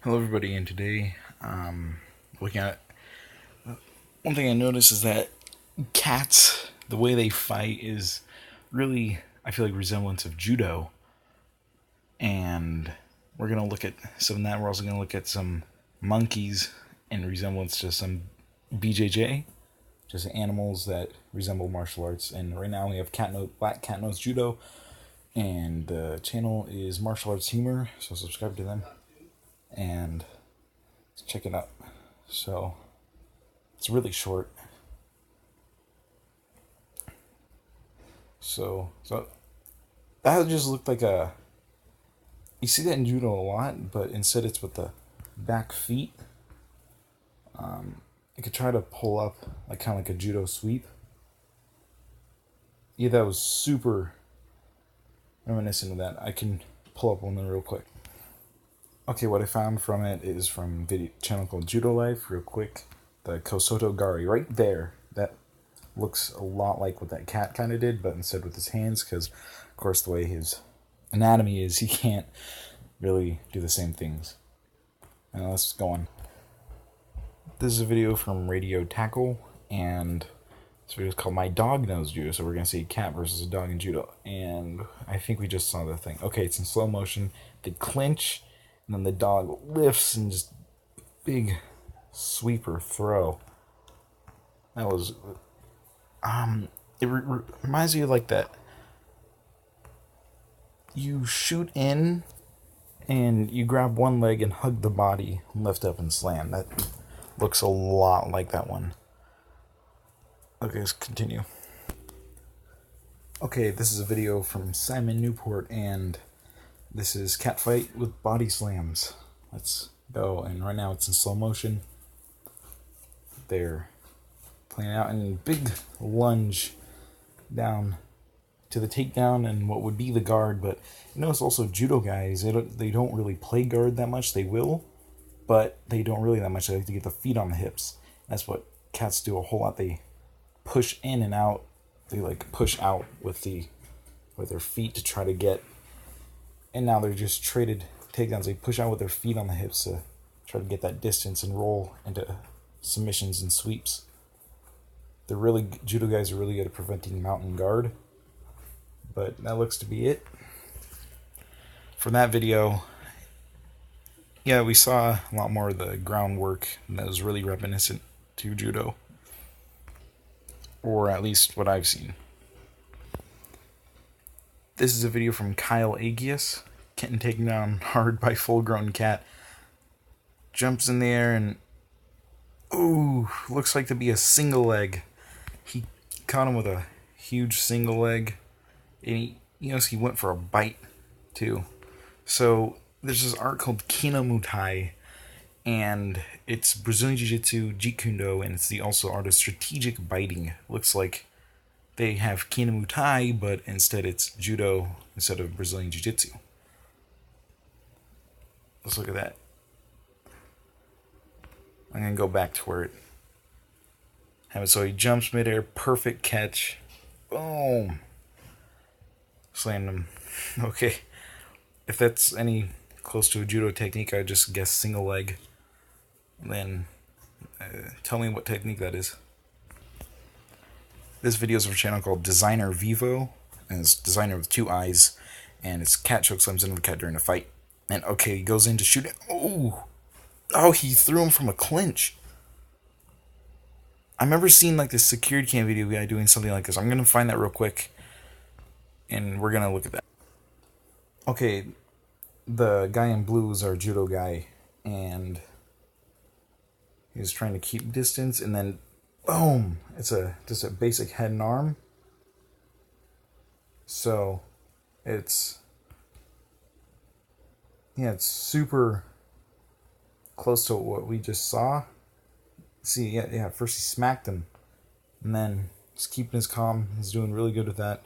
Hello everybody, and today, looking at one thing I noticed is that cats, the way they fight is really, I feel like, resemblance of Judo, and we're going to look at some of that. We're also going to look at some monkeys in resemblance to some BJJ, just animals that resemble martial arts, and right now we have Black Cat Nose Judo, and the channel is Martial Arts Humor, so subscribe to them, and check it out. So it's really short. So that just looked like a. You see that in judo a lot, but instead it's with the back feet. I could try to pull up like kind of like a judo sweep. Yeah, that was super reminiscent of that. I can pull up one real quick. Okay, what I found from it is from video channel called Judo Life. Real quick, the Kosoto Gari right there. That looks a lot like what that cat kind of did, but instead with his hands, because of course the way his anatomy is, he can't really do the same things. And let's go on. This is a video from Radio Tackle, and this video is called My Dog Knows Judo. So we're going to see a cat versus a dog in judo, and I think we just saw the thing. Okay, it's in slow motion. They clinch, and then the dog lifts and just big sweeper throw. That was it reminds me of like that. You shoot in, and you grab one leg and hug the body, lift up and slam. That looks a lot like that one. Okay, let's continue. Okay, this is a video from Simon Newport, and this is cat fight with body slams. Let's go. And right now it's in slow motion. They're playing out, and big lunge down to the takedown and what would be the guard. But you notice also judo guys, they don't really play guard that much. They will, but they don't really that much. They like to get the feet on the hips. That's what cats do a whole lot. They push in and out. They like push out with their feet to try to get. And now they're just traded takedowns. They push out with their feet on the hips to try to get that distance and roll into submissions and sweeps. Judo guys are really good at preventing mountain guard. But that looks to be it. From that video, yeah, we saw a lot more of the groundwork that was really reminiscent to judo. Or at least what I've seen. This is a video from Kyle Agius, getting taken down hard by full-grown cat. Jumps in the air and, ooh, looks like to be a single leg. He caught him with a huge single leg, and he went for a bite too. So there's this art called Kinamutai, and it's Brazilian Jiu-Jitsu, Jeet Kune Do, and it's the also art of strategic biting. Looks like they have Kinamutai, but instead it's Judo instead of Brazilian Jiu-Jitsu. Let's look at that. I'm going to go back to where it happened. So he jumps midair, perfect catch. Boom. Slammed him. Okay. If that's any close to a judo technique, I just guess single leg. Then tell me what technique that is. This video is from a channel called Designer Vivo, and it's designer with two eyes, and it's cat choke slams into the cat during a fight. And okay, he goes in to shoot it. Oh, he threw him from a clinch. I remember seeing like this security cam video guy doing something like this. I'm gonna find that real quick, and we're gonna look at that. Okay, the guy in blue is our judo guy, and he's trying to keep distance, and then boom! It's just a basic head and arm. So it's super close to what we just saw. See, yeah. First he smacked him, and then he's keeping his calm. He's doing really good with that,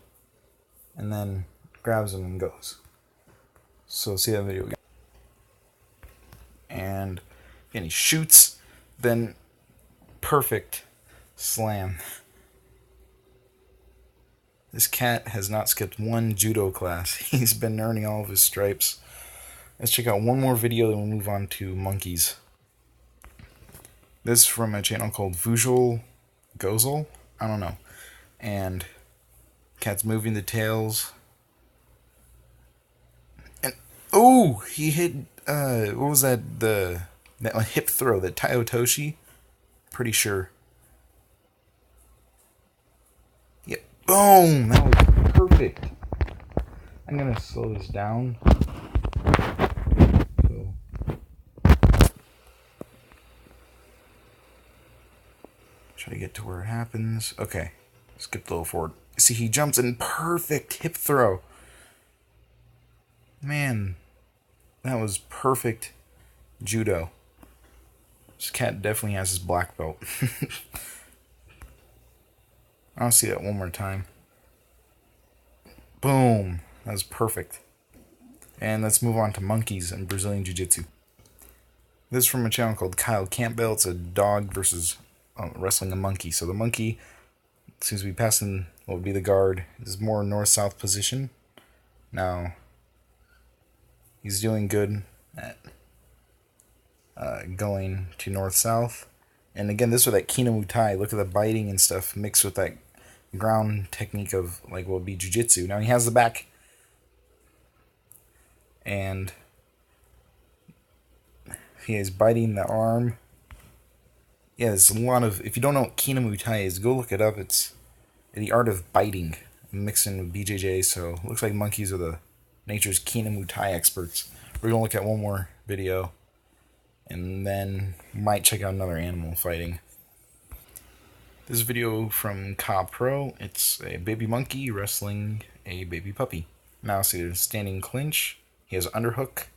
and then grabs him and goes. So see that video again. And again, he shoots, then perfect slam. This cat has not skipped one judo class. He's been earning all of his stripes. Let's check out one more video, then we'll move on to monkeys. This is from a channel called Visual Gozel. I don't know. And cat's moving the tails. And oh, he hit what was that? That hip throw, that Taiotoshi? Pretty sure. Yep. Boom! That was perfect. I'm gonna slow this down. So try to get to where it happens. Okay. Skip a little forward. See, he jumps in perfect hip throw. Man, that was perfect judo. This cat definitely has his black belt. I'll see that one more time. Boom. That was perfect. And let's move on to monkeys and Brazilian Jiu-Jitsu. This is from a channel called Kyle Campbell. It's a dog versus wrestling a monkey. So the monkey seems to be passing what would be the guard. This is more north-south position. Now, he's doing good at going to north-south. And again, this was that Kinamutai. Look at the biting and stuff mixed with that ground technique of like what would be jiu-jitsu. Now he has the back. And he is biting the arm. Yeah, there's a lot of... If you don't know what Kinamutai is, go look it up. It's the art of biting, mixing with BJJ. So it looks like monkeys are the nature's Kinamutai experts. We're going to look at one more video. And then might check out another animal fighting. This video from Ka Pro. It's a baby monkey wrestling a baby puppy. Now see, there's standing clinch. He has underhook.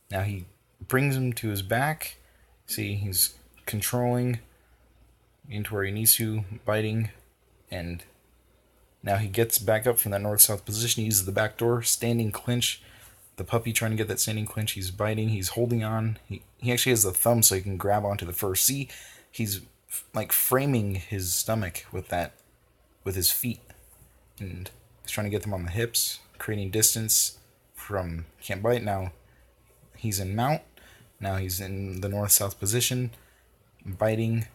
Now he brings him to his back. See, he's controlling into where he needs to, biting, and now he gets back up from that north-south position. He uses the back door, standing clinch. The puppy trying to get that standing clinch. He's biting. He's holding on. He actually has the thumb so he can grab onto the fur. See, he's like framing his stomach with his feet, and he's trying to get them on the hips, creating distance from can't bite. Now he's in mount. Now he's in the north-south position, biting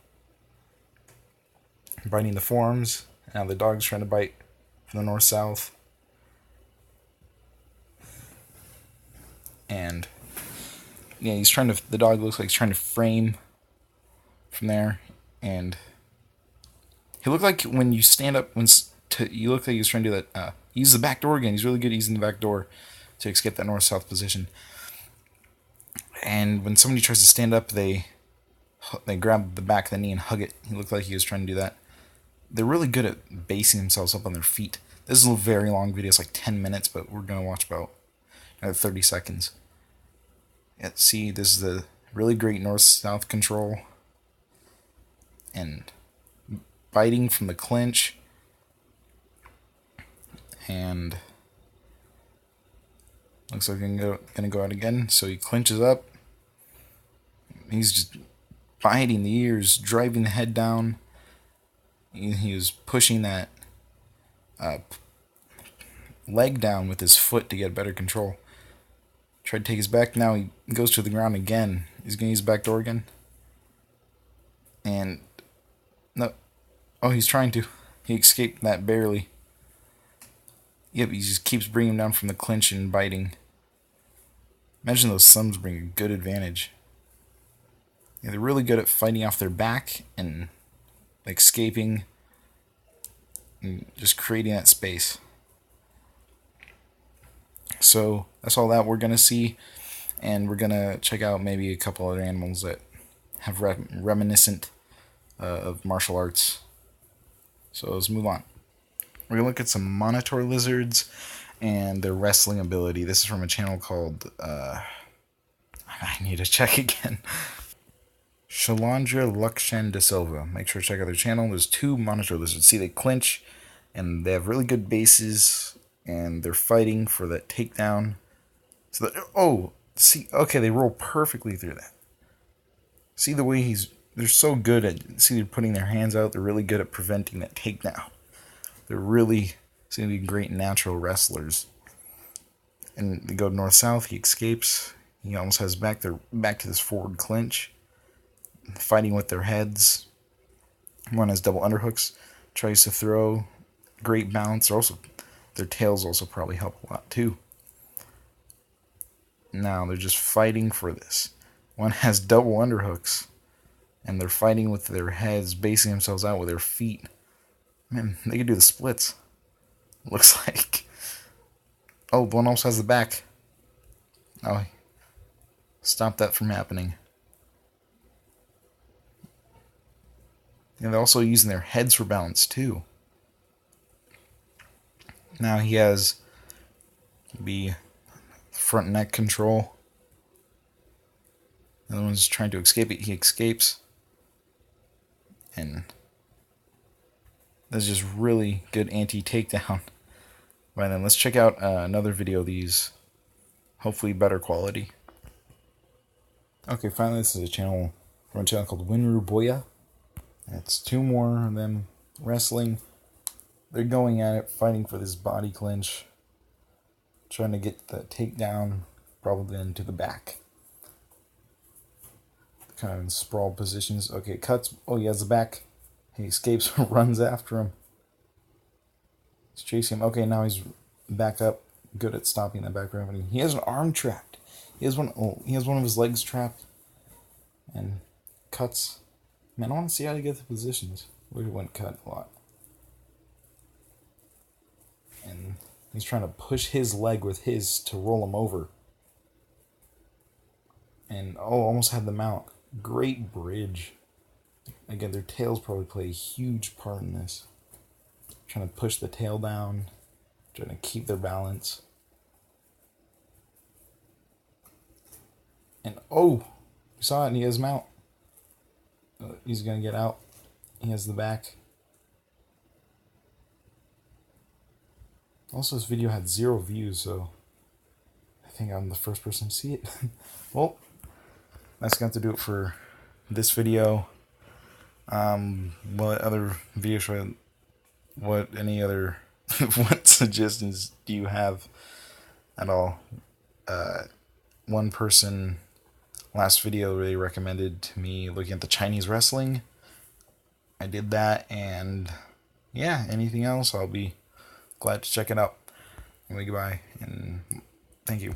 the forearms. Now the dog's trying to bite from the north-south. And yeah, the dog looks like he's trying to frame from there. And he looked like when you stand up, you look like he's trying to do that. Use the back door again. He's really good at using the back door to escape that north-south position. And when somebody tries to stand up, they grab the back of the knee and hug it. He looked like he was trying to do that. They're really good at basing themselves up on their feet. This is a very long video. It's like 10 minutes, but we're going to watch about 30 seconds. Yeah, see, this is the really great north-south control. And biting from the clinch. And looks like I'm gonna go out again. So he clinches up. He's just biting the ears, driving the head down. He was pushing that leg down with his foot to get better control. Tried to take his back. Now he goes to the ground again. He's gonna use the back door again. And no, oh, he's trying to. He escaped that barely. Yep, he just keeps bringing him down from the clinch and biting. Imagine those thumbs bring a good advantage. Yeah, they're really good at fighting off their back and escaping and just creating that space. So that's all that we're going to see, and we're going to check out maybe a couple other animals that have reminiscent of martial arts. So let's move on. We're going to look at some monitor lizards and their wrestling ability. This is from a channel called, I need to check again. Shalandra Lukshan da Silva. Make sure to check out their channel. There's 2 monitor lizards. See, they clinch, and they have really good bases, and they're fighting for that takedown. So see, okay, they roll perfectly through that. See the way they're so good at, see, they're putting their hands out. They're really good at preventing that takedown. They're really seem to be great natural wrestlers. And they go north-south. He escapes. He almost has back to this forward clinch, fighting with their heads. One has double underhooks, tries to throw, great bounce. Their tails also probably help a lot too. Now they're just fighting for this. One has double underhooks, and they're fighting with their heads, basing themselves out with their feet. Man, they could do the splits. Looks like. Oh, the one also has the back. Oh, stop that from happening. And they're also using their heads for balance too. Now he has the front neck control. The other one's trying to escape it. He escapes. And that's just really good anti-takedown. Right then, let's check out another video of these. Hopefully better quality. Okay, finally this is a channel from a channel called Winru Boya. It's two more of them wrestling. They're going at it, fighting for this body clinch. Trying to get the takedown, probably into the back. Kind of in sprawl positions. Okay, cuts. Oh, he has the back. He escapes, runs after him. He's chasing him. Okay, now he's back up. Good at stopping that back gravity. He has an arm trapped. He has one. Oh, he has one of his legs trapped. And cuts. Man, I want to see how he gets the positions. We went cut a lot. And he's trying to push his leg with his to roll him over. And oh, almost had the mount. Great bridge. Again, their tails probably play a huge part in this. Trying to push the tail down. Trying to keep their balance. And oh, you saw it, and he has mount. He's going to get out. He has the back. Also, this video had 0 views, so I think I'm the first person to see it. Well, that's going to do it for this video. What other videos what suggestions do you have at all? One person last video really recommended to me looking at the Chinese wrestling. I did that, and yeah, anything else, I'll be glad to check it out. Anyway, goodbye, and thank you.